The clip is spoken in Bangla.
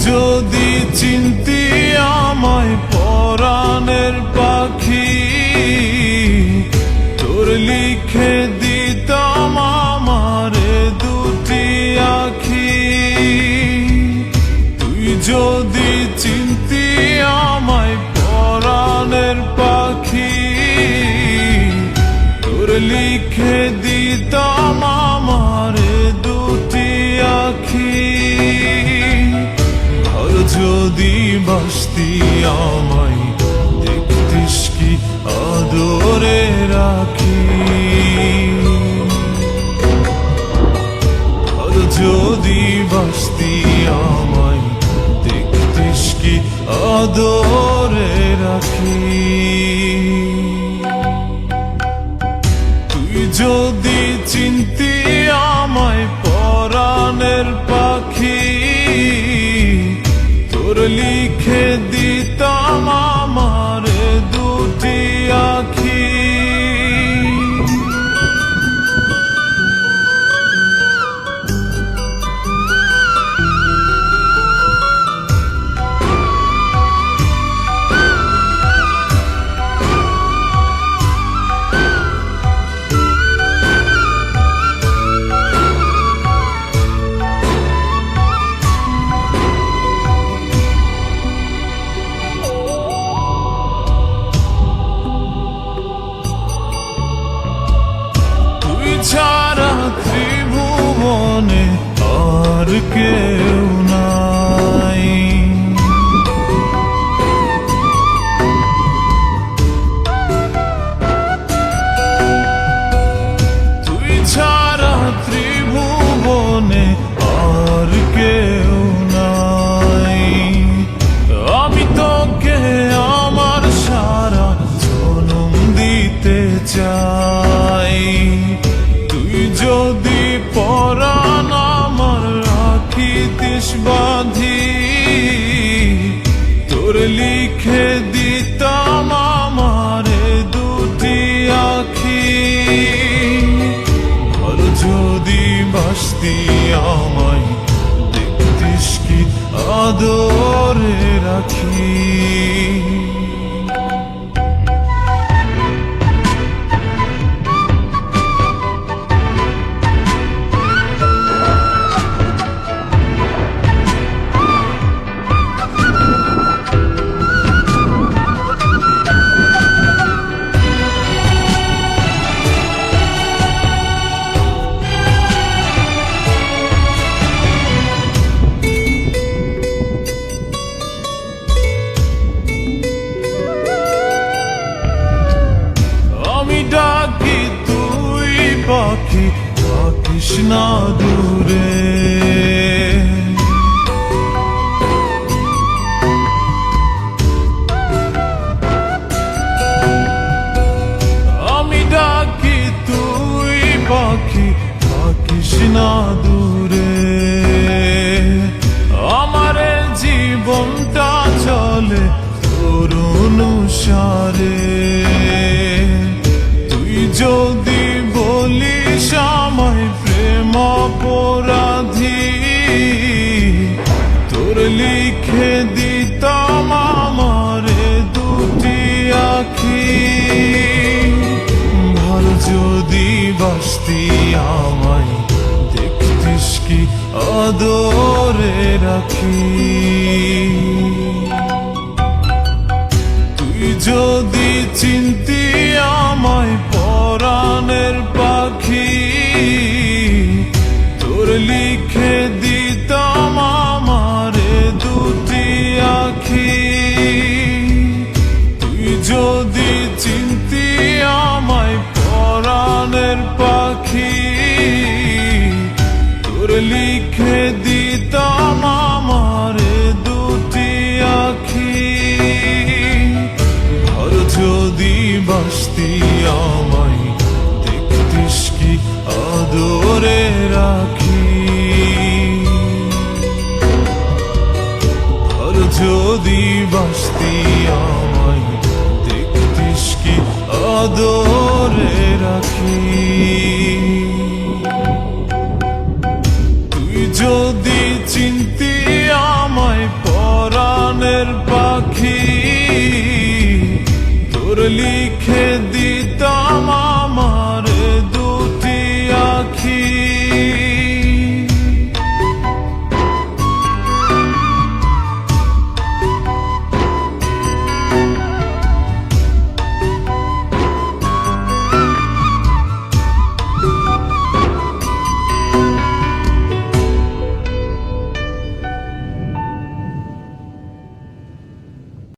যদি চিনতি আমায় পরাণের পাখি, তোর লিখে দিতাম আমারে দুটি আখি। তুই যদি চিনতি আমায় পরাণের পাখি, তোর লিখে দিতাম আমারে দুটি আখি। যদি বাসতি আমায় দেখতিস কি আদরে রাখি। যদি বাসতি আমায় দেখতিস কি আদরে রাখি। তুই যদি চিনতি আমায় পরাণের পাখি, তোর লিখে দিতাম আমারে দুটি আখি। ছাড়া ত্রিভুবনে আর কেউ নাই। তুই ছাড়া ত্রিভুবনে আর কেউ নাই। আমি তোকে আমার সারা জনম দিতে চাই। যদি পরাণ আমার রাখিতিস বাঁধি, তোর লিখে দিতাম আমারে দুটি আখি। আর যদি বাসতি আমায় দেখতিস কি আদরে রাখি। ডাকি তুই পাখি থাকিস না দূরে। আমি ডাকি তুই পাখি থাকিস না দূরে। আমার জীবনটা চলে তোর অনুসারে। যদি বলিস আমায় প্রেম অপরাধী, তোর লিখে দিতাম আমারে দুটি আখি। ভালো যদি বাসতি আমায় দেখতিস কি আদরে রাখি। তুই যদি চিনতি আমায় পরাণের পাখি, তোর লিখে দিতাম আমারে দুটি আখি। তুই যদি চিনতি আমায় পরাণের পাখি, তোর লিখে দিতাম আমারে দুটি আখি। আর যদি বাসতি আমায় দেখতিস কি আদরে রাখি। আর যদি বাসতি আমায় দেখতিস কি আদরে রাখি। তুই যদি চিনতি আমায় লিখে দি